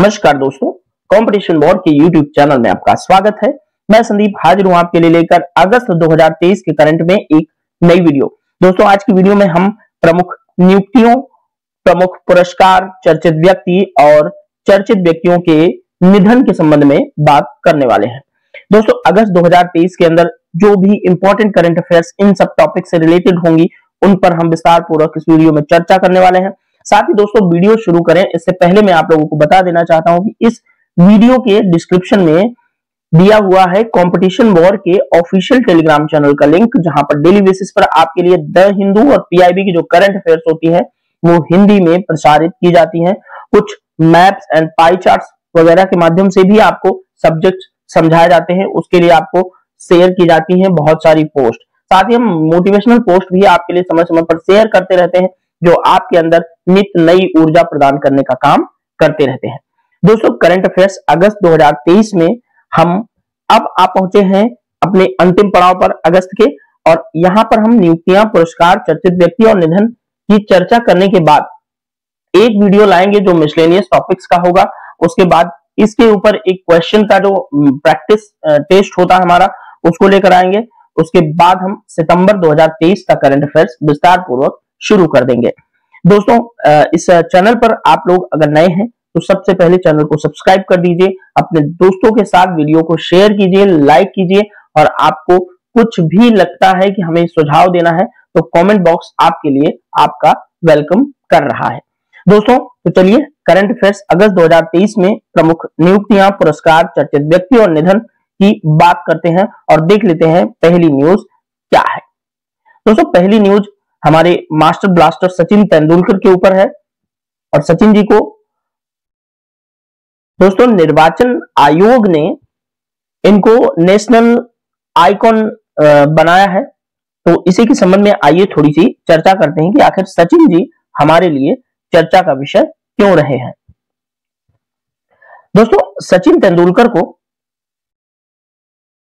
नमस्कार दोस्तों, competition board के YouTube चैनल में आपका स्वागत है। मैं संदीप हाजिर हूं आपके लिए लेकर अगस्त 2023 के करंट में एक नई वीडियो। दोस्तों आज की वीडियो में हम प्रमुख नियुक्तियों, प्रमुख पुरस्कार, चर्चित व्यक्ति और चर्चित व्यक्तियों के निधन के संबंध में बात करने वाले हैं। दोस्तों अगस्त 2023 के अंदर जो भी इंपॉर्टेंट करंट अफेयर्स इन सब टॉपिक से रिलेटेड होंगी उन पर हम विस्तार पूर्वक इस वीडियो में चर्चा करने वाले हैं। साथ ही दोस्तों वीडियो शुरू करें इससे पहले मैं आप लोगों को बता देना चाहता हूं कि इस वीडियो के डिस्क्रिप्शन में दिया हुआ है कंपटीशन बोर्ड के ऑफिशियल टेलीग्राम चैनल का लिंक, जहां पर डेली बेसिस पर आपके लिए द हिंदू और पीआईबी की जो करंट अफेयर्स होती है वो हिंदी में प्रसारित की जाती हैं। कुछ मैप्स एंड पाई चार्ट्स वगैरह के माध्यम से भी आपको सब्जेक्ट समझाए जाते हैं, उसके लिए आपको शेयर की जाती है बहुत सारी पोस्ट। साथ ही हम मोटिवेशनल पोस्ट भी आपके लिए समय समय पर शेयर करते रहते हैं जो आपके अंदर नित्य नई ऊर्जा प्रदान करने का काम करते रहते हैं। दोस्तों करंट अफेयर्स अगस्त 2023 में हम अब आप पहुंचे हैं अपने अंतिम पड़ाव पर अगस्त के, और यहां पर हम नियुक्तियां, पुरस्कार, चर्चित व्यक्ति और निधन की चर्चा करने के बाद एक वीडियो लाएंगे जो मिसलेनियस टॉपिक्स का होगा। उसके बाद इसके ऊपर एक क्वेश्चन का जो प्रैक्टिस टेस्ट होता है हमारा उसको लेकर आएंगे। उसके बाद हम सितंबर 2023 का करंट अफेयर्स विस्तार पूर्वक शुरू कर देंगे। दोस्तों इस चैनल पर आप लोग अगर नए हैं तो सबसे पहले चैनल को सब्सक्राइब कर दीजिए, अपने दोस्तों के साथ वीडियो को शेयर कीजिए, लाइक कीजिए, और आपको कुछ भी लगता है कि हमें सुझाव देना है तो कमेंट बॉक्स आपके लिए आपका वेलकम कर रहा है। दोस्तों तो चलिए करंट अफेयर्स अगस्त 2023 में प्रमुख नियुक्तियां, पुरस्कार, चर्चित व्यक्ति और निधन की बात करते हैं और देख लेते हैं पहली न्यूज क्या है। दोस्तों पहली न्यूज हमारे मास्टर ब्लास्टर सचिन तेंदुलकर के ऊपर है, और सचिन जी को दोस्तों निर्वाचन आयोग ने इनको नेशनल आइकॉन बनाया है। तो इसी के संबंध में आइए थोड़ी सी चर्चा करते हैं कि आखिर सचिन जी हमारे लिए चर्चा का विषय क्यों रहे हैं। दोस्तों सचिन तेंदुलकर को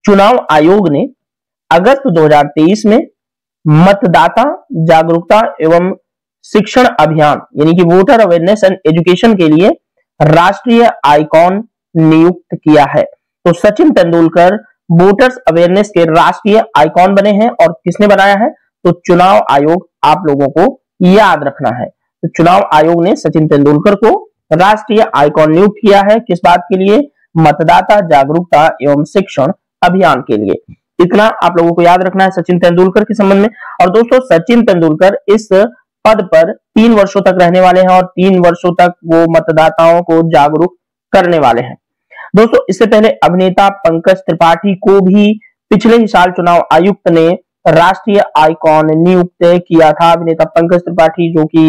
चुनाव आयोग ने अगस्त 2023 में मतदाता जागरूकता एवं शिक्षण अभियान यानी कि वोटर अवेयरनेस एंड एजुकेशन के लिए राष्ट्रीय आइकॉन नियुक्त किया है। तो सचिन तेंदुलकर वोटर्स अवेयरनेस के राष्ट्रीय आइकॉन बने हैं, और किसने बनाया है तो चुनाव आयोग। आप लोगों को याद रखना है तो चुनाव आयोग ने सचिन तेंदुलकर को राष्ट्रीय आइकॉन नियुक्त किया है। किस बात के लिए? मतदाता जागरूकता एवं शिक्षण अभियान के लिए। इतना आप लोगों को याद रखना है सचिन तेंदुलकर के संबंध में। और दोस्तों सचिन तेंदुलकर इस पद पर 3 वर्षों तक रहने वाले हैं और 3 वर्षों तक वो मतदाताओं को जागरूक करने वाले हैं। दोस्तों इससे पहले अभिनेता पंकज त्रिपाठी को भी पिछले ही साल चुनाव आयुक्त ने राष्ट्रीय आइकॉन नियुक्त किया था। अभिनेता पंकज त्रिपाठी जो कि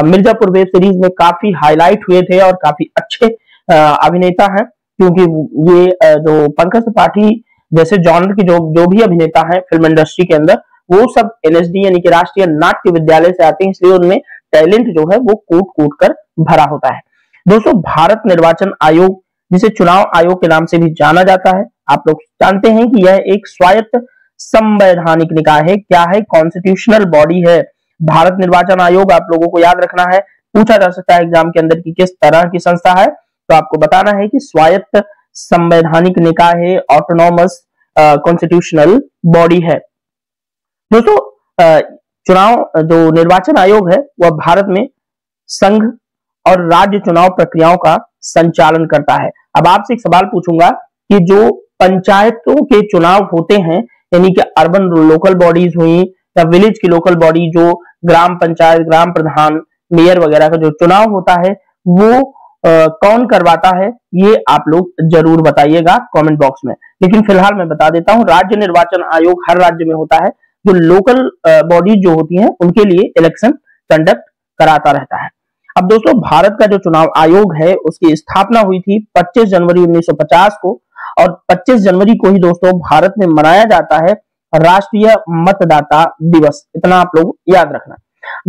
मिर्जापुर वेब सीरीज में काफी हाईलाइट हुए थे और काफी अच्छे अभिनेता हैं, क्योंकि ये जो पंकज त्रिपाठी जैसे जॉनर के जो भी अभिनेता हैं फिल्म इंडस्ट्री के अंदर, वो सब एनएसडी यानी कि राष्ट्रीय नाट्य विद्यालय से आते हैं, इसलिए उनमें टैलेंट जो है वो कूट कूट कर भरा होता है। दोस्तों भारत निर्वाचन आयोग, जिसे चुनाव आयोग के नाम से भी जाना जाता है, आप लोग जानते हैं कि यह एक स्वायत्त संवैधानिक निकाय है। क्या है? कॉन्स्टिट्यूशनल बॉडी है। भारत निर्वाचन आयोग आप लोगों को याद रखना है, पूछा जा सकता है एग्जाम के अंदर कि किस तरह की संस्था है, तो आपको बताना है कि स्वायत्त संवैधानिक निकाय है, ऑटोनॉमस कॉन्स्टिट्यूशनल बॉडी है। दोस्तों चुनाव जो निर्वाचन आयोग है वह भारत में संघ और राज्य चुनाव प्रक्रियाओं का संचालन करता है। अब आपसे एक सवाल पूछूंगा कि जो पंचायतों के चुनाव होते हैं, यानी कि अर्बन लोकल बॉडीज हुई या विलेज की लोकल बॉडी, जो ग्राम पंचायत, ग्राम प्रधान, मेयर वगैरह का जो चुनाव होता है वो कौन करवाता है, ये आप लोग जरूर बताइएगा कमेंट बॉक्स में। लेकिन फिलहाल मैं बता देता हूं, राज्य निर्वाचन आयोग हर राज्य में होता है, जो लोकल बॉडी जो होती हैं उनके लिए इलेक्शन कंडक्ट कराता रहता है। अब दोस्तों भारत का जो चुनाव आयोग है उसकी स्थापना हुई थी 25 जनवरी 1950 को, और 25 जनवरी को ही दोस्तों भारत में मनाया जाता है राष्ट्रीय मतदाता दिवस। इतना आप लोग याद रखना।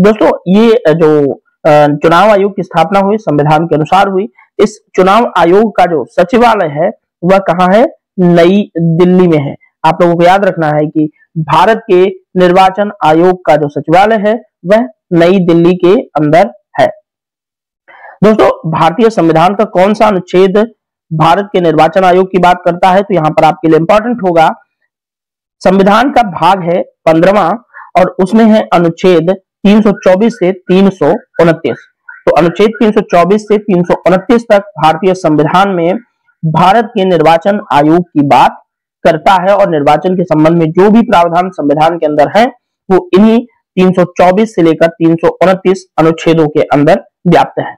दोस्तों ये जो चुनाव आयोग की स्थापना हुई संविधान के अनुसार हुई। इस चुनाव आयोग का जो सचिवालय है वह कहाँ है? नई दिल्ली में है। आप लोगों को याद रखना है कि भारत के निर्वाचन आयोग का जो सचिवालय है वह नई दिल्ली के अंदर है। दोस्तों भारतीय संविधान का कौन सा अनुच्छेद भारत के निर्वाचन आयोग की बात करता है? तो यहां पर आपके लिए इंपॉर्टेंट होगा, संविधान का भाग है 15वां और उसमें है अनुच्छेद 324 से 329। तो अनुच्छेद 324 से 329 तक भारतीय संविधान में भारत के निर्वाचन आयोग की बात करता है और निर्वाचन के संबंध में जो भी प्रावधान संविधान के अंदर है वो इन्हीं 324 से लेकर 329 अनुच्छेदों के अंदर व्याप्त है।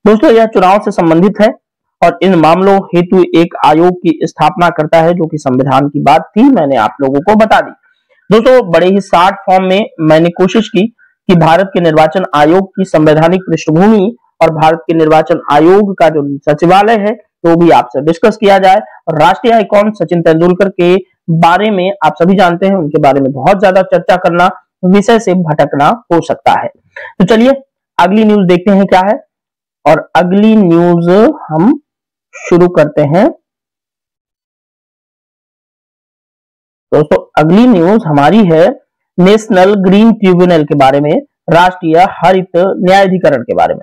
दोस्तों यह चुनाव से संबंधित है और इन मामलों हेतु एक आयोग की स्थापना करता है, जो कि संविधान की बात थी, मैंने आप लोगों को बता दी। दोस्तों बड़े ही शॉर्ट फॉर्म में मैंने कोशिश की कि भारत के निर्वाचन आयोग की संवैधानिक पृष्ठभूमि और भारत के निर्वाचन आयोग का जो सचिवालय है तो भी आपसे डिस्कस किया जाए। और राष्ट्रीय आइकॉन सचिन तेंदुलकर के बारे में आप सभी जानते हैं, उनके बारे में बहुत ज्यादा चर्चा करना विषय से भटकना हो सकता है। तो चलिए अगली न्यूज देखते हैं क्या है, और अगली न्यूज हम शुरू करते हैं। दोस्तों अगली न्यूज हमारी है नेशनल ग्रीन ट्रिब्यूनल के बारे में, राष्ट्रीय हरित न्यायाधिकरण के बारे में।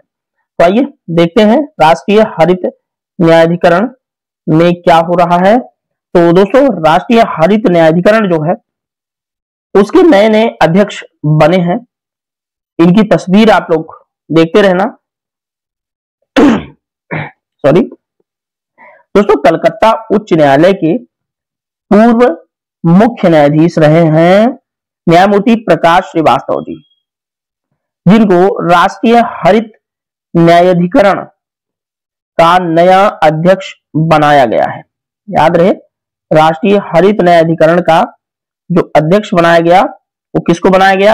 तो आइए देखते हैं राष्ट्रीय हरित न्यायाधिकरण में क्या हो रहा है। तो दोस्तों राष्ट्रीय हरित न्यायाधिकरण जो है उसके नए नए अध्यक्ष बने हैं, इनकी तस्वीर आप लोग देखते रहना। सॉरी दोस्तों, कलकत्ता उच्च न्यायालय के पूर्व मुख्य न्यायाधीश रहे हैं न्यायमूर्ति प्रकाश श्रीवास्तव जी, जिनको राष्ट्रीय हरित न्यायाधिकरण का नया अध्यक्ष बनाया गया है। याद रहे, राष्ट्रीय हरित न्यायाधिकरण का जो अध्यक्ष बनाया गया वो किसको बनाया गया?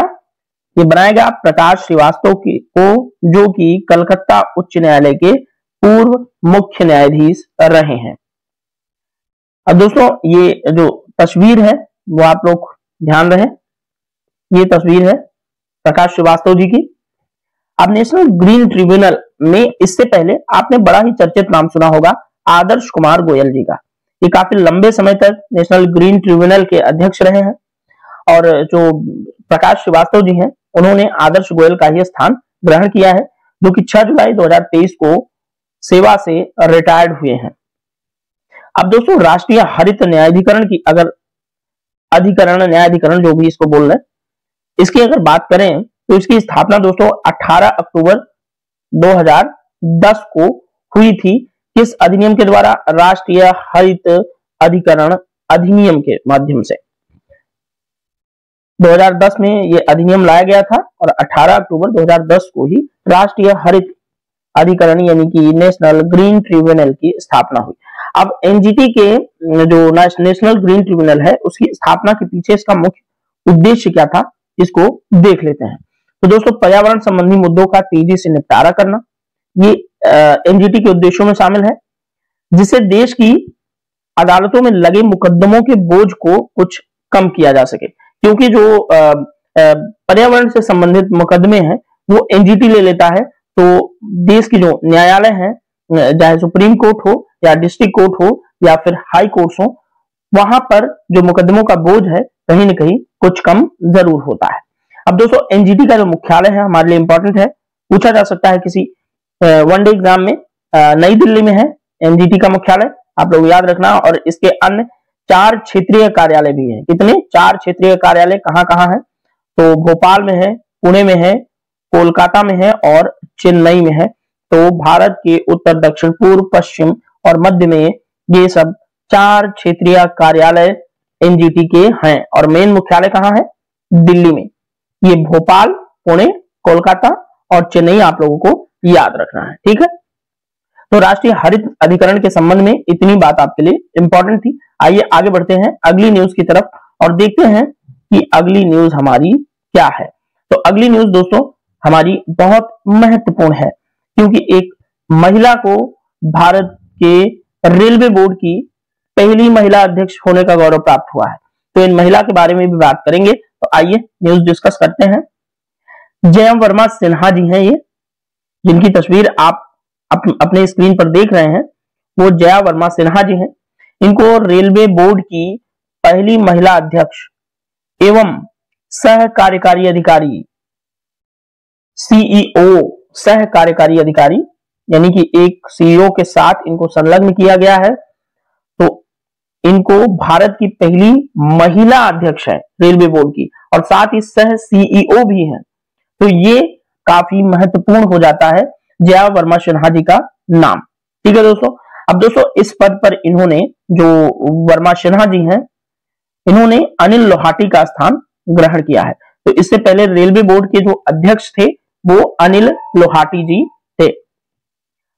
ये बनाया गया प्रकाश श्रीवास्तव को, जो कि कलकत्ता उच्च न्यायालय के पूर्व मुख्य न्यायाधीश रहे हैं। अब दोस्तों ये जो तस्वीर है वो आप लोग ध्यान रहे, ये तस्वीर है प्रकाश श्रीवास्तव जी की। अब नेशनल ग्रीन ट्रिब्यूनल में इससे पहले आपने बड़ा ही चर्चित नाम सुना होगा आदर्श कुमार गोयल जी का। ये काफी लंबे समय तक नेशनल ग्रीन ट्रिब्यूनल के अध्यक्ष रहे हैं और जो प्रकाश श्रीवास्तव जी हैं उन्होंने आदर्श गोयल का ही स्थान ग्रहण किया है, जो कि 6 जुलाई 2023 को सेवा से रिटायर्ड हुए हैं। अब दोस्तों राष्ट्रीय हरित न्यायाधिकरण की अगर अधिकरण न्यायाधिकरण जो भी इसको बोल रहे हैं, इसकी अगर बात करें तो इसकी स्थापना दोस्तों 18 अक्टूबर 2010 को हुई थी। किस अधिनियम के द्वारा? राष्ट्रीय हरित अधिकरण अधिनियम के माध्यम से 2010 में यह अधिनियम लाया गया था और 18 अक्टूबर 2010 को ही राष्ट्रीय हरित अधिकरण यानी कि नेशनल ग्रीन ट्रिब्यूनल की स्थापना हुई। अब एनजीटी के जो नेशनल ग्रीन ट्रिब्यूनल है उसकी स्थापना के पीछे इसका मुख्य उद्देश्य क्या था, इसको देख लेते हैं। तो दोस्तों पर्यावरण संबंधी मुद्दों का तेजी से निपटारा करना ये एनजीटी के उद्देश्यों में शामिल है, जिससे देश की अदालतों में लगे मुकदमों के बोझ को कुछ कम किया जा सके, क्योंकि जो पर्यावरण से संबंधित मुकदमे हैं वो एनजीटी ले लेता है। तो देश की जो न्यायालय है, चाहे सुप्रीम कोर्ट हो या डिस्ट्रिक्ट कोर्ट हो या फिर हाई कोर्ट हो, वहां पर जो मुकदमों का बोझ है कहीं ना कहीं कुछ कम जरूर होता है। अब दोस्तों एनजीटी का जो मुख्यालय है हमारे लिए इंपॉर्टेंट है, पूछा जा सकता है किसी वनडे एग्जाम में, नई दिल्ली में है एनजीटी का मुख्यालय, आप लोग याद रखना। और इसके अन्य 4 क्षेत्रीय कार्यालय भी हैं। कितने? 4 क्षेत्रीय कार्यालय कहां कहां है? तो भोपाल में है, पुणे में है, कोलकाता में है और चेन्नई में है। तो भारत के उत्तर, दक्षिण, पूर्व, पश्चिम और मध्य में ये सब 4 क्षेत्रीय कार्यालय एनजीटी के हैं। और मेन मुख्यालय कहां है? दिल्ली में। ये भोपाल, पुणे, कोलकाता और चेन्नई आप लोगों को याद रखना है, ठीक है। तो राष्ट्रीय हरित अधिकरण के संबंध में इतनी बात आपके लिए इंपॉर्टेंट थी। आइए आगे बढ़ते हैं अगली न्यूज की तरफ और देखते हैं कि अगली न्यूज हमारी क्या है। तो अगली न्यूज दोस्तों हमारी बहुत महत्वपूर्ण है, क्योंकि एक महिला को भारत के रेलवे बोर्ड की पहली महिला अध्यक्ष होने का गौरव प्राप्त हुआ है। तो इन महिला के बारे में भी बात करेंगे। तो आइए न्यूज डिस्कस करते हैं। जया वर्मा सिन्हा जी हैं ये, जिनकी तस्वीर आप अपने स्क्रीन पर देख रहे हैं, वो जया वर्मा सिन्हा जी हैं। इनको रेलवे बोर्ड की पहली महिला अध्यक्ष एवं सह कार्यकारी अधिकारी, सीईओ, सह कार्यकारी अधिकारी यानी कि एक सीईओ के साथ इनको संलग्न किया गया है। तो इनको भारत की पहली महिला अध्यक्ष है रेलवे बोर्ड की, और साथ ही सह सीईओ भी है। तो ये काफी महत्वपूर्ण हो जाता है जया वर्मा सिन्हा जी का नाम। ठीक है दोस्तों। अब दोस्तों इस पद पर इन्होंने, जो वर्मा सिन्हा जी हैं, इन्होंने अनिल लोहाटी का स्थान ग्रहण किया है। तो इससे पहले रेलवे बोर्ड के जो अध्यक्ष थे वो अनिल लोहाटी जी थे।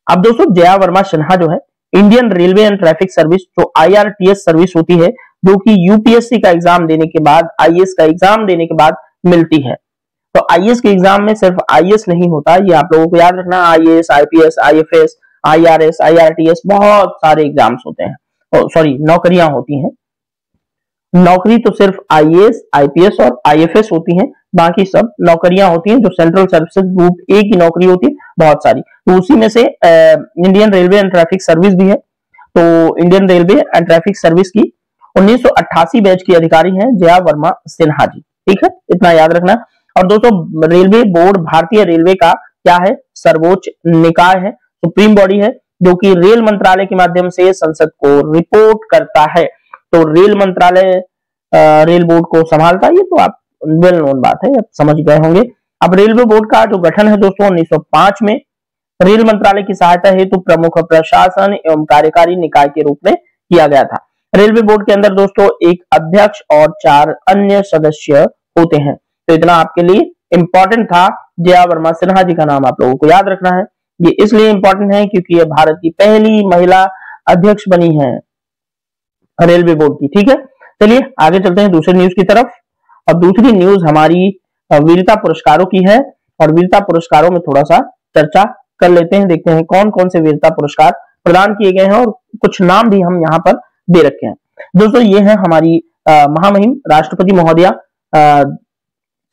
अब दोस्तों जया वर्मा सिन्हा जो है Indian railway and traffic service, जो IRTS सर्विस होती है, जो कि यूपीएससी का एग्जाम देने के बाद, IAS का एग्जाम देने के बाद मिलती है। तो IAS के एग्जाम में सिर्फ IAS नहीं होता, ये आप लोगों को याद रखना। IAS, IPS, IFS, IRS, IRTS, बहुत सारे एग्जाम्स होते हैं, सॉरी नौकरियां होती हैं। नौकरी तो सिर्फ IAS, IPS और IFS होती हैं, बाकी सब नौकरियां होती हैं जो सेंट्रल सर्विसेज ग्रुप ए की नौकरी होती है, बहुत सारी। तो उसी में से Indian railway and traffic service भी है। तो Indian railway and traffic service की 1988 बैच की अधिकारी हैं जया वर्मा सिन्हा जी। ठीक है, इतना याद रखना। और दोस्तों रेलवे बोर्ड भारतीय रेलवे का क्या है, सर्वोच्च निकाय है, सुप्रीम बॉडी है, जो कि रेल मंत्रालय के माध्यम से संसद को रिपोर्ट करता है। तो रेल मंत्रालय रेल बोर्ड को संभालता है, ये तो आप वेल नोन बात है, आप समझ गए होंगे। अब रेलवे बोर्ड का जो गठन है दोस्तों 1905 में रेल मंत्रालय की सहायता हेतु प्रमुख प्रशासन एवं कार्यकारी निकाय के रूप में किया गया था। रेलवे बोर्ड के अंदर दोस्तों एक अध्यक्ष और 4 अन्य सदस्य होते हैं। तो इतना आपके लिए इंपॉर्टेंट था। जया वर्मा सिन्हा जी का नाम आप लोगों को याद रखना है। ये इसलिए इंपॉर्टेंट है क्योंकि ये भारत की पहली महिला अध्यक्ष बनी है रेलवे बोर्ड की। ठीक है, चलिए आगे चलते हैं दूसरे न्यूज की तरफ। अब दूसरी न्यूज हमारी वीरता पुरस्कारों की है, और वीरता पुरस्कारों में थोड़ा सा चर्चा कर लेते हैं, देखते हैं कौन कौन से वीरता पुरस्कार प्रदान किए गए हैं, और कुछ नाम भी हम यहाँ पर दे रखे हैं। दोस्तों ये है हमारी महामहिम राष्ट्रपति महोदया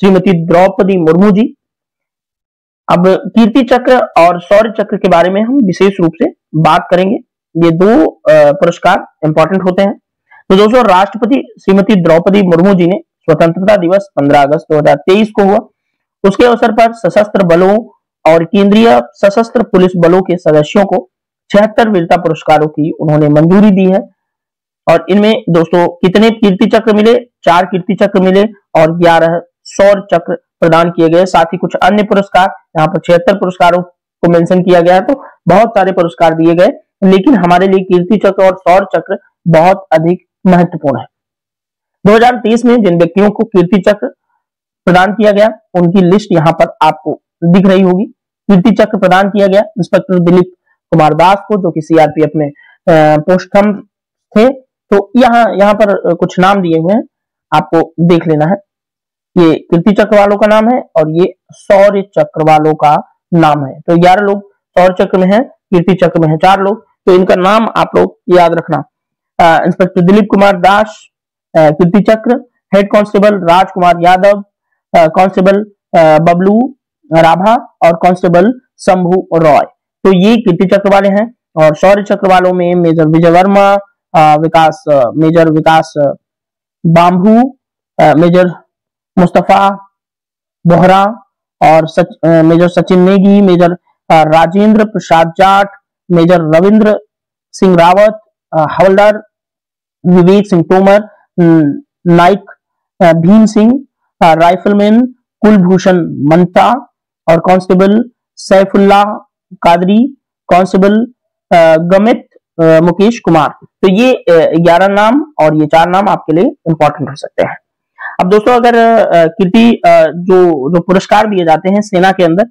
श्रीमती द्रौपदी मुर्मू जी। अब कीर्ति चक्र और शौर्य चक्र के बारे में हम विशेष रूप से बात करेंगे। ये 2 पुरस्कार इंपॉर्टेंट होते हैं। तो दोस्तों राष्ट्रपति श्रीमती द्रौपदी मुर्मू जी ने स्वतंत्रता दिवस 15 अगस्त 2023 को हुआ, उसके अवसर पर सशस्त्र बलों और केंद्रीय सशस्त्र पुलिस बलों के सदस्यों को 76 वीरता पुरस्कारों की उन्होंने मंजूरी दी है। और इनमें दोस्तों कितने कीर्ति चक्र मिले, 4 कीर्ति चक्र मिले और 11 शौर्य चक्र प्रदान किए गए। साथ ही कुछ अन्य पुरस्कार, यहाँ पर 76 पुरस्कारों को मेंशन किया गया है, तो बहुत सारे पुरस्कार दिए गए, लेकिन हमारे लिए कीर्ति चक्र और शौर्य चक्र बहुत अधिक महत्वपूर्ण है। 2023 में जिन व्यक्तियों को कीर्ति चक्र प्रदान किया गया उनकी लिस्ट यहाँ पर आपको दिख रही होगी। कीर्ति चक्र प्रदान किया गया इंस्पेक्टर दिलीप कुमार दास को, जो कि सीआरपीएफ में पोस्टम थे। तो यहाँ पर कुछ नाम दिए हुए हैं, आपको देख लेना है। ये कीर्ति चक्र वालों का नाम है और ये शौर्य चक्र वालों का नाम है। तो 11 लोग शौर्य चक्र में है, कीर्ति चक्र में है 4 लोग। तो इनका नाम आप लोग याद रखना। इंस्पेक्टर दिलीप कुमार दास कीर्ति चक्र, head constable Rajkumar Yadav, constable Bablu Rabha और कांस्टेबल शंभू रॉय। तो ये कीर्ति चक्र वाले हैं। और शौर्य चक्र वालों में मेजर विजय वर्मा, मेजर विकास बाम्भू, मेजर मुस्तफा बोहरा और major Sachin Negi, major Rajendra Prasad Jat, major Ravindra Singh Rawat, हवलदार विवेक सिंह तोमर, नाइक भीम सिंह, राइफलमैन कुलभूषण मंता और कांस्टेबल सैफुल्लाह कादरी, कांस्टेबल गमित मुकेश कुमार। तो ये 11 नाम और ये 4 नाम आपके लिए इंपॉर्टेंट हो सकते हैं। अब दोस्तों अगर कीर्ति जो पुरस्कार दिए जाते हैं सेना के अंदर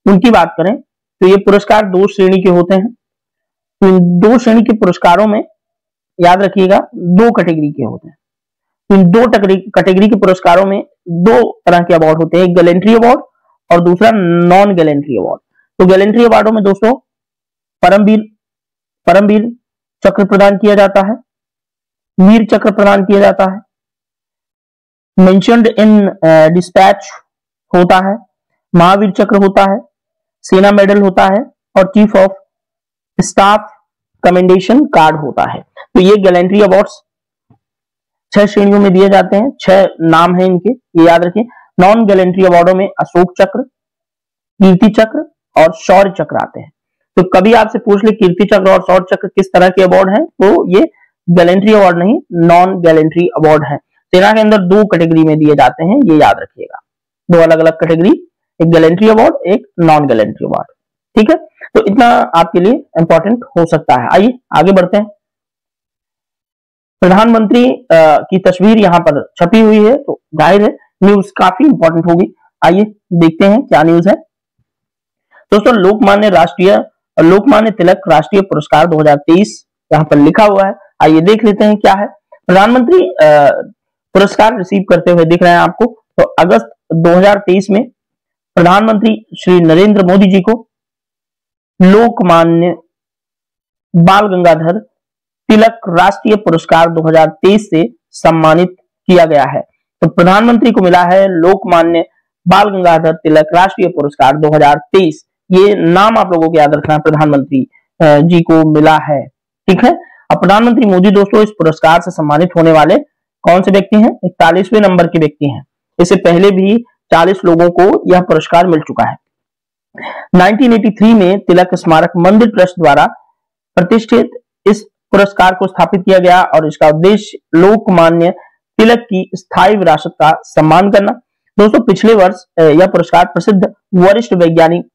उनकी बात करें तो ये पुरस्कार 2 श्रेणी के होते हैं। तो इन 2 श्रेणी के पुरस्कारों में याद रखिएगा 2 कैटेगरी के होते हैं। तो इन 2 कैटेगरी के पुरस्कारों में 2 तरह के अवार्ड होते हैं, एक गैलेंट्री अवार्ड और दूसरा नॉन गैलेंट्री अवार्ड। तो गैलेंट्री अवार्डों में दोस्तों परमवीर चक्र प्रदान किया जाता है, वीर चक्र प्रदान किया जाता है, मेंशन्ड इन डिस्पैच होता है, महावीर चक्र होता है, सेना मेडल होता है और chief of staff commendation card होता है। तो ये गैलेंट्री अवार्ड्स 6 श्रेणियों में दिए जाते हैं। 6 नाम है इनके, ये याद रखिए। नॉन गैलेंट्री अवार्डों में अशोक चक्र, कीर्ति चक्र और शौर्य चक्र आते हैं। तो कभी आपसे पूछ ले कीर्ति चक्र और शौर्य चक्र किस तरह के अवार्ड हैं, तो ये गैलेंट्री अवार्ड नहीं, नॉन गैलेंट्री अवार्ड है। सेना के अंदर दो कैटेगरी में दिए जाते हैं, ये याद रखिएगा, दो अलग अलग कैटेगरी, एक गैलेंट्री अवार्ड, एक नॉन गैलेंट्री अवार्ड। ठीक है, तो इतना आपके लिए इंपॉर्टेंट हो सकता है। आइए आगे बढ़ते हैं। प्रधानमंत्री की तस्वीर यहाँ पर छपी हुई है, तो जाहिर है न्यूज काफी इंपॉर्टेंट होगी। आइए देखते हैं क्या न्यूज है। दोस्तों, लोकमान्य तिलक राष्ट्रीय पुरस्कार 2023 यहाँ पर लिखा हुआ है। आइए देख लेते हैं क्या है। प्रधानमंत्री पुरस्कार रिसीव करते हुए दिख रहे हैं आपको। तो अगस्त 2023 में प्रधानमंत्री श्री नरेंद्र मोदी जी को लोकमान्य बाल गंगाधर तिलक राष्ट्रीय पुरस्कार 2023 से सम्मानित किया गया है। तो प्रधानमंत्री को मिला है लोकमान्य बाल गंगाधर तिलक राष्ट्रीय पुरस्कार 2023। ये नाम आप लोगों को याद रखना है, प्रधानमंत्री जी को मिला है। ठीक है, अब प्रधानमंत्री मोदी दोस्तों इस पुरस्कार से सम्मानित होने वाले कौन से व्यक्ति हैं? 41वें नंबर के व्यक्ति हैं। इससे पहले भी 40 लोगों को यह पुरस्कार मिल चुका है। 1983 में तिलक स्मारक मंदिर ट्रस्ट द्वारा प्रतिष्ठित इस पुरस्कार को स्थापित किया गया और इसका उद्देश्य लोकमान्य तिलक की स्थायी विरासत का सम्मान करना। दोस्तों, पिछले वर्ष यह पुरस्कार प्रसिद्ध वरिष्ठ वैज्ञानिक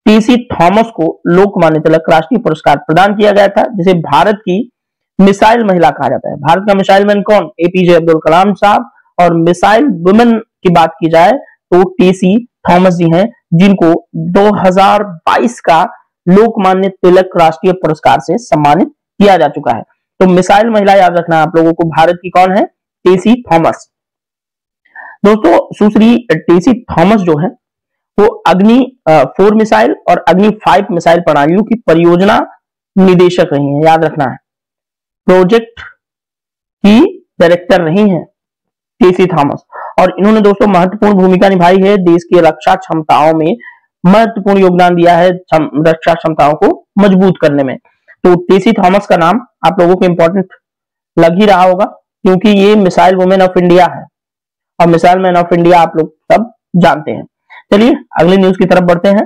टीसी थॉमस को लोकमान्य तिलक राष्ट्रीय पुरस्कार प्रदान किया गया था, जिसे भारत की मिसाइल महिला कहा जाता है। भारत का मिसाइल मैन कौन? एपीजे अब्दुल कलाम साहब। और मिसाइल वुमेन की बात की जाए तो टीसी थॉमस जी हैं, जिनको 2022 का लोकमान्य तिलक राष्ट्रीय पुरस्कार से सम्मानित किया जा चुका है। तो मिसाइल महिला याद रखना आप लोगों को, भारत की कौन है? TC Thomas. दोस्तों, सुश्री टीसी थॉमस जो है वो अग्नि 4 मिसाइल और अग्नि 5 मिसाइल प्रणालियों की परियोजना निदेशक रही हैं, याद रखना है। प्रोजेक्ट की डायरेक्टर रही हैं टीसी थॉमस, और इन्होंने दोस्तों महत्वपूर्ण भूमिका निभाई है, देश की रक्षा क्षमताओं में महत्वपूर्ण योगदान दिया है, रक्षा क्षमताओं को मजबूत करने में। तो टीसी थॉमस का नाम आप लोगों को इंपॉर्टेंट लग ही रहा होगा, क्योंकि ये मिसाइल वुमेन ऑफ इंडिया है और मिसाइल मैन ऑफ इंडिया आप लोग सब जानते हैं। चलिए अगली न्यूज की तरफ बढ़ते हैं।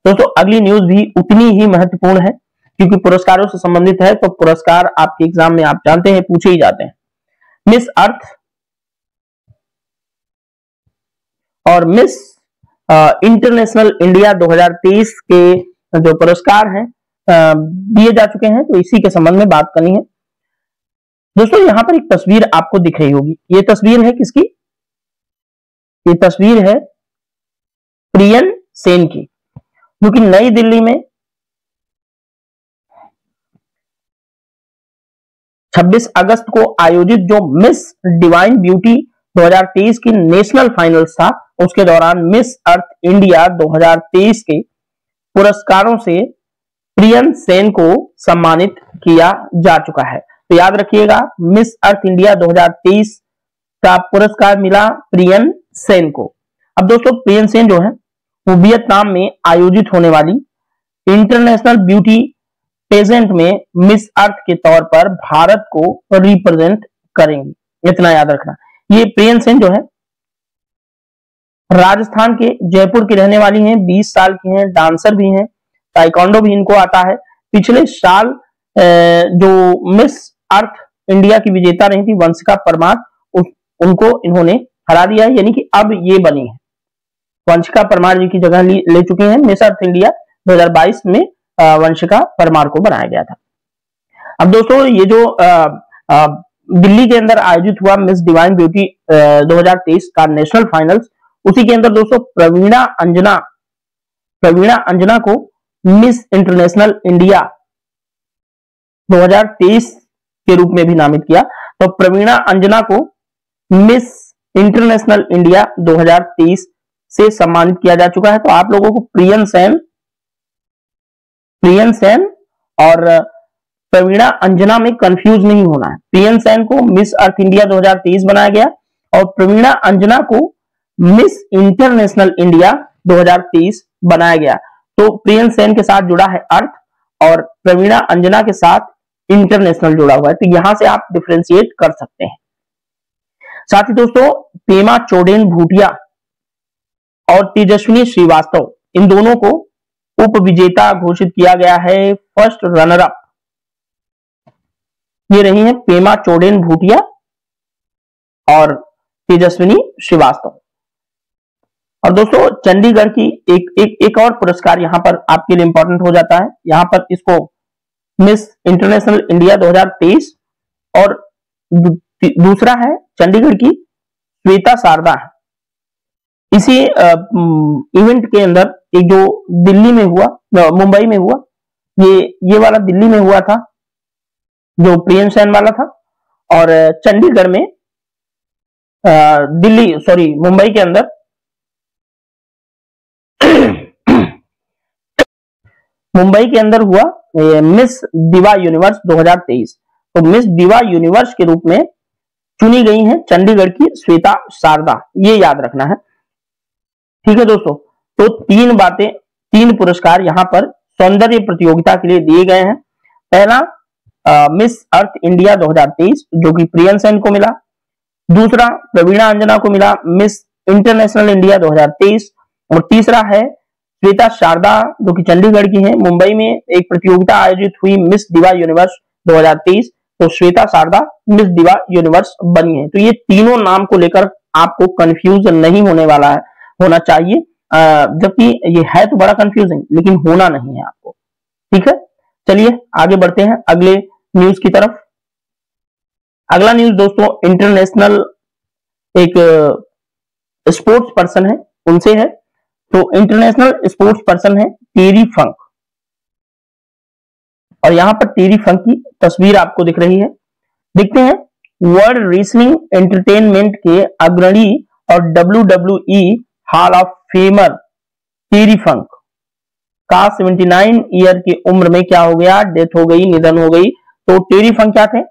दोस्तों, अगली न्यूज भी उतनी ही महत्वपूर्ण है, क्योंकि पुरस्कारों से संबंधित है। तो पुरस्कार आपके एग्जाम में आप जानते हैं पूछे ही जाते हैं। मिस अर्थ और मिस इंटरनेशनल इंडिया 2023 के जो पुरस्कार हैं दिए जा चुके हैं, तो इसी के संबंध में बात करनी है। दोस्तों, यहां पर एक तस्वीर आपको दिख रही होगी। ये तस्वीर है किसकी? ये तस्वीर है प्रियन सेन की, जो कि नई दिल्ली में 26 अगस्त को आयोजित जो मिस डिवाइन ब्यूटी 2023 की नेशनल फाइनल्स था, उसके दौरान मिस अर्थ इंडिया 2023 के पुरस्कारों से प्रियन सेन को सम्मानित किया जा चुका है। तो याद रखिएगा, मिस अर्थ इंडिया 2023 का पुरस्कार मिला प्रियन सेन को। अब दोस्तों, प्रियन सेन जो है वो वियतनाम में आयोजित होने वाली इंटरनेशनल ब्यूटी पेजेंट में मिस अर्थ के तौर पर भारत को रिप्रेजेंट करेंगी, इतना याद रखना। ये प्रियन सेन जो है राजस्थान के जयपुर की रहने वाली हैं, 20 साल की हैं, डांसर भी हैं, ताइक्वांडो भी इनको आता है। पिछले साल जो मिस अर्थ इंडिया की विजेता रही थी वंशिका परमार, उनको इन्होंने हरा दिया है, यानी कि अब ये बनी है, वंशिका परमार जी की जगह ले चुके हैं। मिस अर्थ इंडिया 2022 में वंशिका परमार को बनाया गया था। अब दोस्तों, ये जो दिल्ली के अंदर आयोजित हुआ मिस डिवाइन ब्यूटी 2023 का नेशनल फाइनल्स, उसी के अंदर दोस्तों प्रवीणा अंजना को मिस इंटरनेशनल इंडिया 2023 के रूप में भी नामित किया। तो प्रवीणा अंजना को मिस इंटरनेशनल इंडिया 2023 से सम्मानित किया जा चुका है। तो आप लोगों को प्रियन सेन और प्रवीणा अंजना में कंफ्यूज नहीं होना है। प्रियन सेन को मिस अर्थ इंडिया 2023 बनाया गया और प्रवीणा अंजना को मिस इंटरनेशनल इंडिया 2023 बनाया गया। तो प्रियन सेन के साथ जुड़ा है अर्थ और प्रवीणा अंजना के साथ इंटरनेशनल जुड़ा हुआ है, तो यहां से आप डिफरेंशिएट कर सकते हैं। साथ ही दोस्तों, पेमा चोडेन भूटिया और तेजस्विनी श्रीवास्तव, इन दोनों को उप विजेता घोषित किया गया है, फर्स्ट रनर अप, ये रही है पेमा चोडेन भूटिया और तेजस्विनी श्रीवास्तव। और दोस्तों चंडीगढ़ की एक और पुरस्कार यहां पर आपके लिए इंपॉर्टेंट हो जाता है, यहां पर इसको मिस इंटरनेशनल इंडिया 2023 और दूसरा है चंडीगढ़ की श्वेता शारदा है। इसी इवेंट के अंदर एक जो दिल्ली में हुआ, मुंबई में हुआ, ये वाला दिल्ली में हुआ था जो प्रियम सेन वाला था, और चंडीगढ़ में मुंबई के अंदर मुंबई के अंदर हुआ मिस दिवा यूनिवर्स 2023। तो मिस दिवा यूनिवर्स के रूप में चुनी गई हैं चंडीगढ़ की श्वेता शारदा, ये याद रखना है। ठीक है दोस्तों, तो तीन पुरस्कार यहां पर सौंदर्य प्रतियोगिता के लिए दिए गए हैं। पहला मिस अर्थ इंडिया 2023 जो कि प्रियम सेन को मिला, दूसरा प्रवीणा अंजना को मिला मिस इंटरनेशनल इंडिया 2023, और तीसरा है श्वेता शारदा जो कि चंडीगढ़ की है। मुंबई में एक प्रतियोगिता आयोजित हुई मिस दिवा यूनिवर्स 2023, तो श्वेता शारदा मिस दिवा यूनिवर्स बनी है। तो ये तीनों नाम को लेकर आपको कंफ्यूज नहीं होना चाहिए, जबकि ये है तो बड़ा कंफ्यूजिंग लेकिन होना नहीं है आपको। ठीक है, चलिए आगे बढ़ते हैं अगले न्यूज की तरफ। अगला न्यूज दोस्तों इंटरनेशनल एक स्पोर्ट्स पर्सन है उनसे है। तो इंटरनेशनल स्पोर्ट्स पर्सन है टेरी फंक, और यहां पर टेरी फंक की तस्वीर आपको दिख रही है। देखते हैं, वर्ल्ड रेसलिंग एंटरटेनमेंट के अग्रणी और WWE हॉल ऑफ फेमर टेरी फंक का 79 ईयर की उम्र में क्या हो गया, डेथ हो गई, निधन हो गई। तो टेरी फंक क्या थे,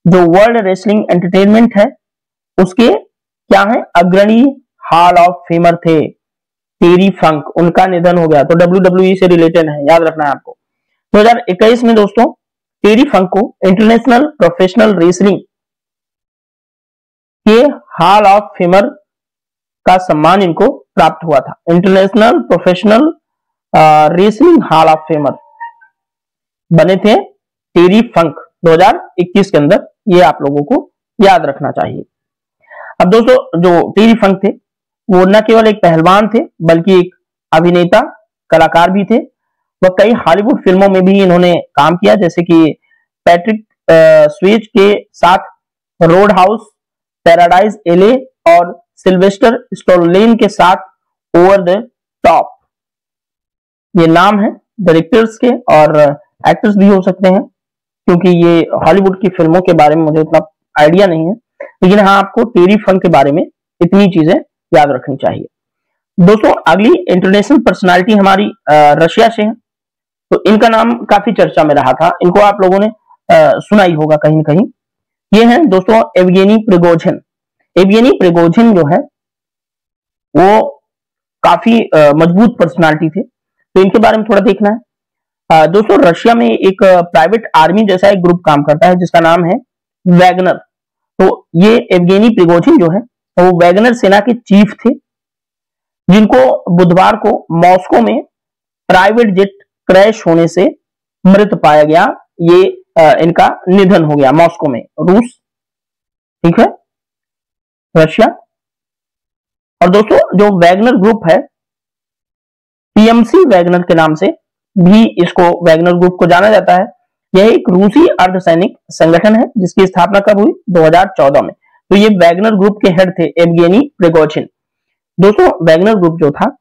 जो वर्ल्ड रेसलिंग एंटरटेनमेंट है उसके क्या है, अग्रणी हॉल ऑफ फेमर थे टेरी फंक, उनका निधन हो गया। तो WWE से रिलेटेड है, याद रखना है आपको। 2021 में दोस्तों टेरी फंक को इंटरनेशनल प्रोफेशनल रेसलिंग के हॉल ऑफ फेमर का सम्मान इनको प्राप्त हुआ था। International professional wrestling hall of famer बने थे टेरी फंक 2021 के अंदर, ये आप लोगों को याद रखना चाहिए। अब दोस्तों जो टेरी फंक थे वो न केवल एक पहलवान थे बल्कि एक अभिनेता कलाकार भी थे। वह कई हॉलीवुड फिल्मों में भी इन्होंने काम किया, जैसे कि पैट्रिक स्वेज के साथ रोड हाउस, पैराडाइज एले और सिल्वेस्टर स्टैलोन के साथ ओवर द टॉप। ये नाम है डायरेक्टर्स के, और एक्टर्स भी हो सकते हैं क्योंकि ये हॉलीवुड की फिल्मों के बारे में मुझे उतना आइडिया नहीं है, लेकिन हाँ आपको टेरी फंक के बारे में इतनी चीजें याद रखनी चाहिए। दोस्तों अगली इंटरनेशनल पर्सनालिटी हमारी रशिया से है। तो इनका नाम काफी चर्चा में रहा था, इनको आप लोगों ने सुना ही होगा कहीं न कहीं। ये हैं दोस्तों एवगेनी प्रिगोजिन। एवगेनी प्रिगोजिन जो है वो काफी मजबूत पर्सनालिटी थे, तो इनके बारे में थोड़ा देखना है। दोस्तों रशिया में एक प्राइवेट आर्मी जैसा एक ग्रुप काम करता है जिसका नाम है वैगनर। तो ये एवगेनी प्रिगोजिन जो है वो वैगनर सेना के चीफ थे, जिनको बुधवार को मॉस्को में प्राइवेट जेट क्रैश होने से मृत पाया गया। ये इनका निधन हो गया मॉस्को में, रूस। ठीक है, रशिया। और दोस्तों जो वैगनर ग्रुप है, PMC वैगनर के नाम से भी इसको वैगनर ग्रुप को जाना जाता है। यह एक रूसी अर्धसैनिक संगठन है जिसकी स्थापना कब हुई, 2014 में। तो ये वैगनर ग्रुप के हेड थे एवगेनी प्रिगोजिन। दोस्तों वैगनर ग्रुप जो था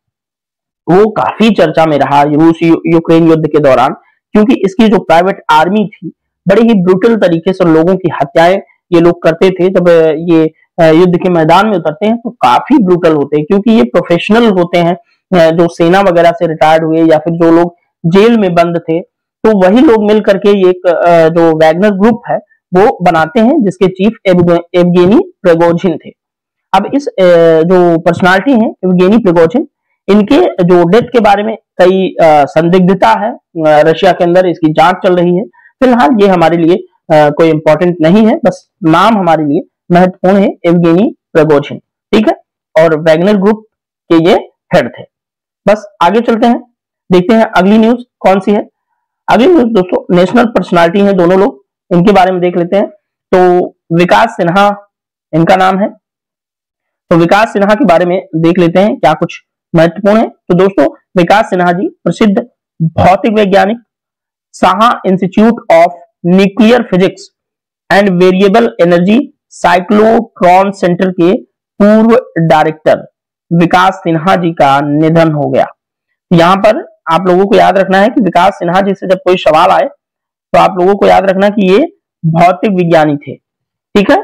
वो काफी चर्चा में रहा रूस यूक्रेन युद्ध के दौरान, क्योंकि इसकी जो प्राइवेट आर्मी थी बड़े ही ब्रूटल तरीके से लोगों की हत्याएं ये लोग करते थे। जब ये युद्ध के मैदान में उतरते हैं तो काफी ब्रूटल होते हैं, क्योंकि ये प्रोफेशनल होते हैं, जो सेना वगैरह से रिटायर्ड हुए या फिर जो लोग जेल में बंद थे, तो वही लोग मिल करके ये एक जो वैगनर ग्रुप है वो बनाते हैं, जिसके चीफ एवगेनी प्रिगोजिन थे। अब इस जो पर्सनालिटी है एवगेनी प्रिगोजिन, इनके जो डेथ के बारे में कई संदिग्धता है रशिया के अंदर, इसकी जांच चल रही है। फिलहाल ये हमारे लिए कोई इंपॉर्टेंट नहीं है, बस नाम हमारे लिए महत्वपूर्ण है, एवगेनी प्रिगोजिन। ठीक है, और वैगनर ग्रुप के ये हेड थे। बस आगे चलते हैं। देखते हैं अगली न्यूज कौन सी है। अगली न्यूज दोस्तों नेशनल पर्सनालिटी है दोनों लोग, इनके बारे में देख लेते हैं। तो विकास सिन्हा इनका नाम है, तो विकास सिन्हा के बारे में देख लेते हैं क्या कुछ महत्वपूर्ण है। तो दोस्तों विकास सिन्हा जी प्रसिद्ध भौतिक वैज्ञानिक, Saha institute of nuclear physics and variable energy cyclotron centre के पूर्व डायरेक्टर विकास सिन्हा जी का निधन हो गया। यहाँ पर आप लोगों को याद रखना है कि विकास सिन्हा जी से जब कोई सवाल आए तो आप लोगों को याद रखना कि ये भौतिक विज्ञानी थे, ठीक है,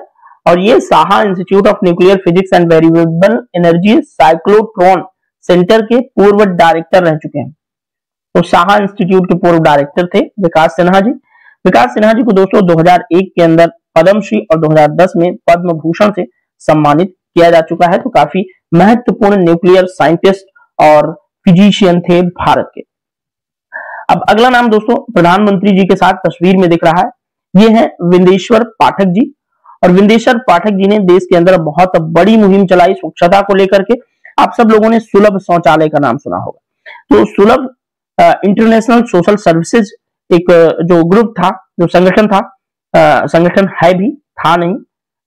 और ये Saha institute of nuclear physics and variable energy cyclotron centre के पूर्व डायरेक्टर रह चुके हैं। तो साहा इंस्टीट्यूट के पूर्व डायरेक्टर थे विकास सिन्हा जी। विकास सिन्हा जी को दोस्तों 2001 के अंदर पद्मश्री और 2010 में पद्म भूषण से सम्मानित किया जा चुका है। तो काफी महत्वपूर्ण न्यूक्लियर साइंटिस्ट और फिजिशियन थे भारत के। अब अगला नाम दोस्तों प्रधानमंत्री जी के साथ तस्वीर में दिख रहा है, ये है विंदेश्वर पाठक जी। और विंदेश्वर पाठक जी ने देश के अंदर बहुत बड़ी मुहिम चलाई स्वच्छता को लेकर के। आप सब लोगों ने सुलभ शौचालय का नाम सुना होगा। तो सुलभ इंटरनेशनल सोशल सर्विसेज एक जो ग्रुप था, जो संगठन था, संगठन है भी, था नहीं,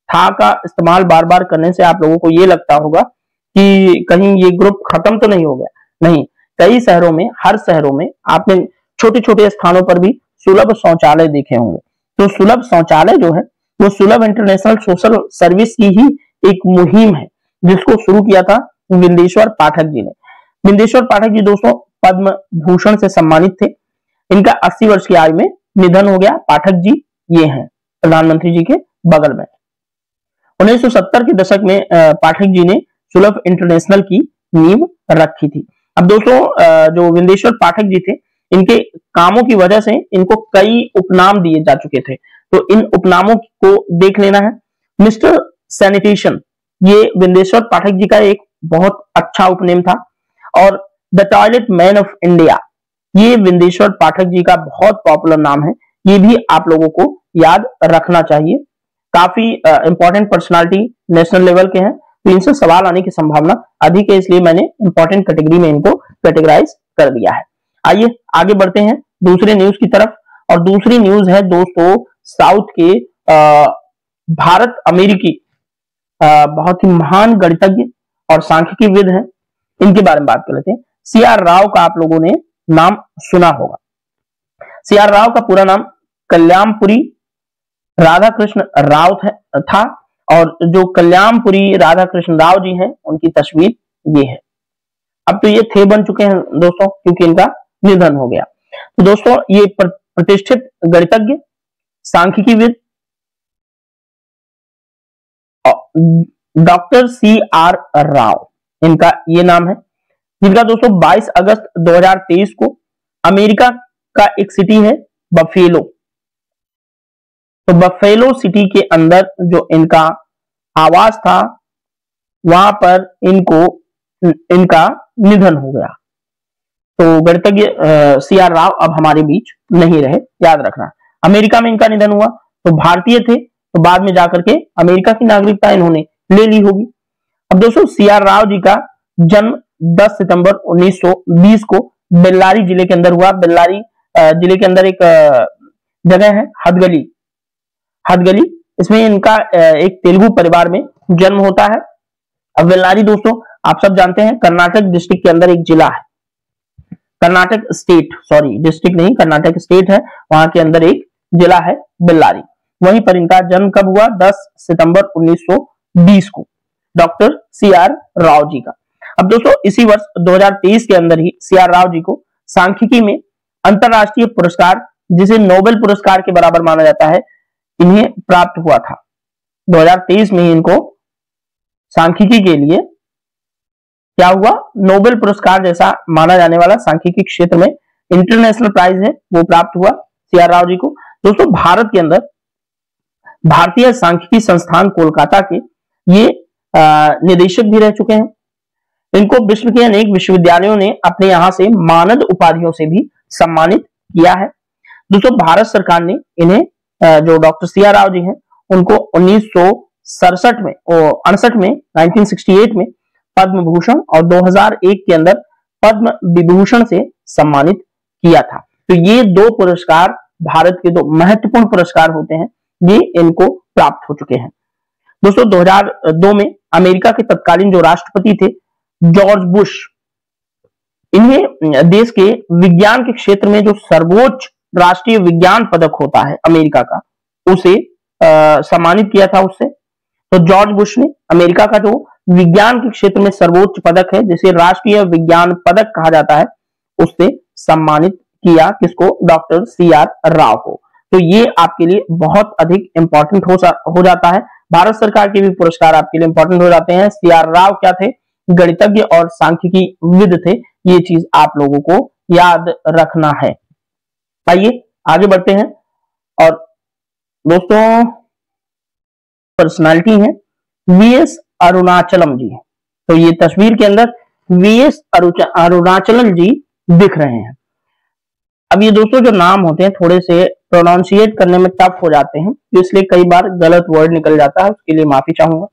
था का इस्तेमाल बार बार करने से आप लोगों को ये लगता होगा कि कहीं ये ग्रुप खत्म तो नहीं हो गया। नहीं, कई शहरों में, हर शहरों में आपने छोटे छोटे स्थानों पर भी सुलभ शौचालय देखे होंगे। तो सुलभ शौचालय जो है वो सुलभ इंटरनेशनल सोशल सर्विस की ही एक मुहिम है जिसको शुरू किया था विंदेश्वर पाठक जी ने। विंदेश्वर पाठक जी दोस्तों पद्म भूषण से सम्मानित थे। इनका 80 वर्ष की आयु में निधन हो गया। पाठक जी ये हैं प्रधानमंत्री जी के बगल में। 1970 के दशक में पाठक जी ने सुलभ इंटरनेशनल की नींव रखी थी। अब दोस्तों जो विंदेश्वर पाठक जी थे, इनके कामों की वजह से इनको कई उपनाम दिए जा चुके थे। तो इन उपनामों को देख लेना है। मिस्टर सैनिटेशन, ये विंदेश्वर पाठक जी का एक बहुत अच्छा उपनेम था। और the toilet man of India, ये विंदेश्वर पाठक जी का बहुत पॉपुलर नाम है। ये भी आप लोगों को याद रखना चाहिए। काफी इंपॉर्टेंट पर्सनालिटी नेशनल लेवल के हैं, तो इनसे सवाल आने की संभावना अधिक है, इसलिए मैंने इंपॉर्टेंट कैटेगरी में इनको कैटेगराइज कर दिया है। आइए आगे बढ़ते हैं दूसरे न्यूज की तरफ। और दूसरी न्यूज है दोस्तों साउथ के भारत अमेरिकी बहुत ही महान गणितज्ञ और सांख्यिकीविद हैं, इनके बारे में बात कर लेते हैं। सीआर राव का आप लोगों ने नाम सुना होगा। सीआर राव का पूरा नाम कल्याणपुरी राधाकृष्ण राव था। और जो कल्याणपुरी राधाकृष्ण राव जी हैं उनकी तस्वीर ये है। अब तो ये थे बन चुके हैं दोस्तों क्योंकि इनका निधन हो गया। तो दोस्तों ये प्रतिष्ठित गणितज्ञ, सांख्यिकीविद डॉक्टर सीआर राव, इनका ये नाम है, जिनका दोस्तों 22 अगस्त 2023 को अमेरिका का एक सिटी है बफेलो, तो बफेलो सिटी के अंदर जो इनका आवास था वहां पर इनका निधन हो गया। तो गणितज्ञ सीआर राव अब हमारे बीच नहीं रहे, याद रखना। अमेरिका में इनका निधन हुआ, तो भारतीय थे, तो बाद में जाकर के अमेरिका की नागरिकता इन्होंने ले ली होगी। अब दोस्तों सीआर राव जी का जन्म 10 सितंबर 1920 को बेल्लारी जिले के अंदर हुआ। बेल्लारी जिले के अंदर एक जगह है हदगली, इसमें इनका एक तेलुगु परिवार में जन्म होता है। अब बेल्लारी दोस्तों आप सब जानते हैं कर्नाटक डिस्ट्रिक्ट के अंदर एक जिला है, कर्नाटक स्टेट, सॉरी डिस्ट्रिक्ट नहीं, कर्नाटक स्टेट है, वहां के अंदर एक जिला है बेल्लारी। वहीं पर इनका जन्म कब हुआ? 10 सितंबर 1920 को, डॉक्टर सीआर राव जी का। अब दोस्तों इसी वर्ष 2023 के अंदर ही सीआर राव जी को सांख्यिकी में अंतरराष्ट्रीय पुरस्कार, जिसे नोबेल पुरस्कार के बराबर माना जाता है, इन्हें प्राप्त हुआ था। 2023 में ही इनको सांख्यिकी के लिए क्या हुआ? नोबेल पुरस्कार जैसा माना जाने वाला सांख्यिकी क्षेत्र में इंटरनेशनल प्राइज है वो प्राप्त हुआ सीआर राव जी को। दोस्तों भारत के अंदर भारतीय सांख्यिकी संस्थान कोलकाता के ये निदेशक भी रह चुके हैं। इनको विश्व के अनेक विश्वविद्यालयों ने अपने यहां से मानद उपाधियों से भी सम्मानित किया है। दोस्तों भारत सरकार ने इन्हें जो डॉक्टर सीआर राव जी हैं उनको 1968 में 1968 में पद्म भूषण और 2001 के अंदर पद्म विभूषण से सम्मानित किया था। तो ये दो पुरस्कार भारत के दो महत्वपूर्ण पुरस्कार होते हैं, ये इनको प्राप्त हो चुके हैं। दोस्तों 2002 में अमेरिका के तत्कालीन जो राष्ट्रपति थे जॉर्ज बुश, इन्हें देश के विज्ञान के क्षेत्र में जो सर्वोच्च राष्ट्रीय विज्ञान पदक होता है अमेरिका का, उसे सम्मानित किया था उससे। तो जॉर्ज बुश ने अमेरिका का जो विज्ञान के क्षेत्र में सर्वोच्च पदक है, जिसे राष्ट्रीय विज्ञान पदक कहा जाता है, उससे सम्मानित किया किसको? डॉक्टर CR राव को। तो ये आपके लिए बहुत अधिक इंपॉर्टेंट हो जाता है। भारत सरकार के भी पुरस्कार आपके लिए इंपॉर्टेंट हो जाते हैं। CR राव क्या थे? गणितज्ञ और सांख्यिकीविद थे। ये चीज आप लोगों को याद रखना है। आइए आगे बढ़ते हैं। और दोस्तों पर्सनालिटी है VS अरुणाचलम जी। तो ये तस्वीर के अंदर VS अरुणाचलम जी दिख रहे हैं। अब ये दोस्तों जो नाम होते हैं थोड़े से प्रोनाउंसिएट करने में टफ हो जाते हैं, तो इसलिए कई बार गलत वर्ड निकल जाता है, उसके लिए माफी चाहूंगा।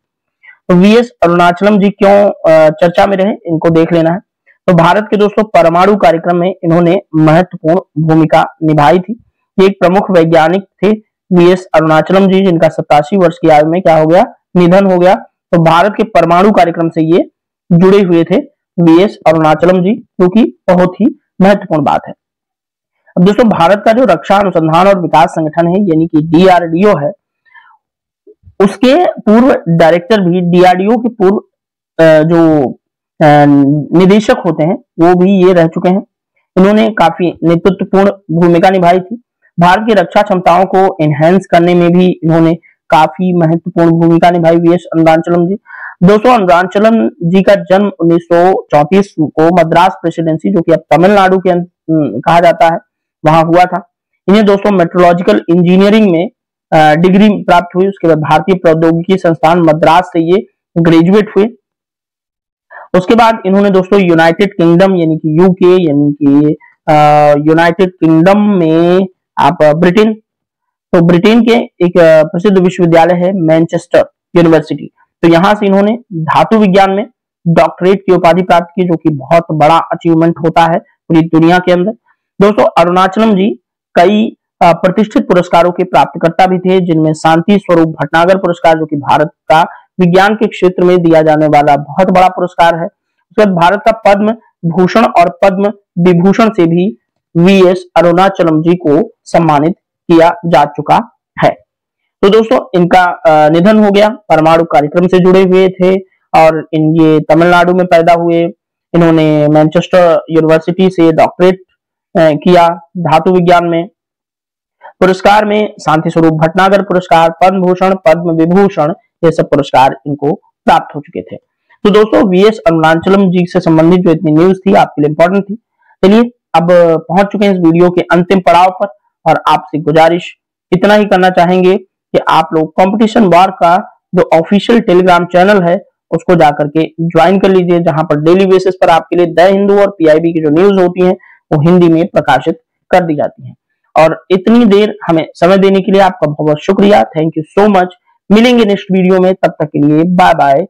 तो VS अरुणाचलम जी क्यों चर्चा में रहे, इनको देख लेना है। तो भारत के दोस्तों परमाणु कार्यक्रम में इन्होंने महत्वपूर्ण भूमिका निभाई थी। ये एक प्रमुख वैज्ञानिक थे VS अरुणाचलम जी, जिनका 87 वर्ष की आयु में क्या हो गया? निधन हो गया। तो भारत के परमाणु कार्यक्रम से ये जुड़े हुए थे VS अरुणाचलम जी, क्योंकि बहुत ही महत्वपूर्ण बात है। अब दोस्तों भारत का जो रक्षा अनुसंधान और विकास संगठन है यानी कि DRDO है, उसके पूर्व डायरेक्टर भी DRDO के पूर्व जो निदेशक होते हैं वो भी ये रह चुके हैं। इन्होंने काफी नेतृत्वपूर्ण भूमिका निभाई थी। भारत की रक्षा क्षमताओं को एनहेंस करने में भी इन्होंने काफी महत्वपूर्ण भूमिका निभाई VS अरुणाचलम जी। दोस्तों अरुणाचलम जी का जन्म 1934 को मद्रास प्रेसिडेंसी, जो कि अब तमिलनाडु के कहा जाता है, वहां हुआ था। इन्हें दोस्तों मेट्रोलॉजिकल इंजीनियरिंग में डिग्री प्राप्त हुई। उसके बाद भारतीय प्रौद्योगिकी संस्थान मद्रास से ये ग्रेजुएट हुए। उसके बाद इन्होंने दोस्तों यूनाइटेड किंगडम यानी कि UK यानी कि यूनाइटेड किंगडम में आप ब्रिटेन, तो ब्रिटेन के एक प्रसिद्ध विश्वविद्यालय है मैनचेस्टर यूनिवर्सिटी, तो यहां से इन्होंने धातु विज्ञान में डॉक्टरेट की उपाधि प्राप्त की, जो कि बहुत बड़ा अचीवमेंट होता है पूरी दुनिया के अंदर। दोस्तों अरुणाचलम जी कई प्रतिष्ठित पुरस्कारों के प्राप्तकर्ता भी थे, जिनमें शांति स्वरूप भटनागर पुरस्कार, जो कि भारत का विज्ञान के क्षेत्र में दिया जाने वाला बहुत बड़ा पुरस्कार है। उसके बाद भारत का पद्म भूषण और पद्म विभूषण से भी VS अरुणाचलम जी को सम्मानित किया जा चुका है। तो दोस्तों इनका निधन हो गया। परमाणु कार्यक्रम से जुड़े हुए थे और ये तमिलनाडु में पैदा हुए। इन्होंने मैनचेस्टर यूनिवर्सिटी से डॉक्टरेट किया धातु विज्ञान में। पुरस्कार में शांति स्वरूप भटनागर पुरस्कार, पद्म भूषण, पद्म विभूषण, ये सब पुरस्कार इनको प्राप्त हो चुके थे। तो दोस्तों VS अरुणाचलम जी से संबंधित जो इतनी न्यूज थी आपके लिए इंपॉर्टेंट थी। चलिए अब पहुंच चुके हैं इस वीडियो के अंतिम पड़ाव पर, और आपसे गुजारिश इतना ही करना चाहेंगे कि आप लोग कंपटीशन वार का जो ऑफिशियल टेलीग्राम चैनल है उसको जाकर के ज्वाइन कर लीजिए, जहां पर डेली बेसिस पर आपके लिए द हिंदू और PIB की जो न्यूज होती है वो हिंदी में प्रकाशित कर दी जाती है। और इतनी देर हमें समय देने के लिए आपका बहुत बहुत शुक्रिया। Thank you so much. मिलेंगे नेक्स्ट वीडियो में, तब तक के लिए बाय बाय।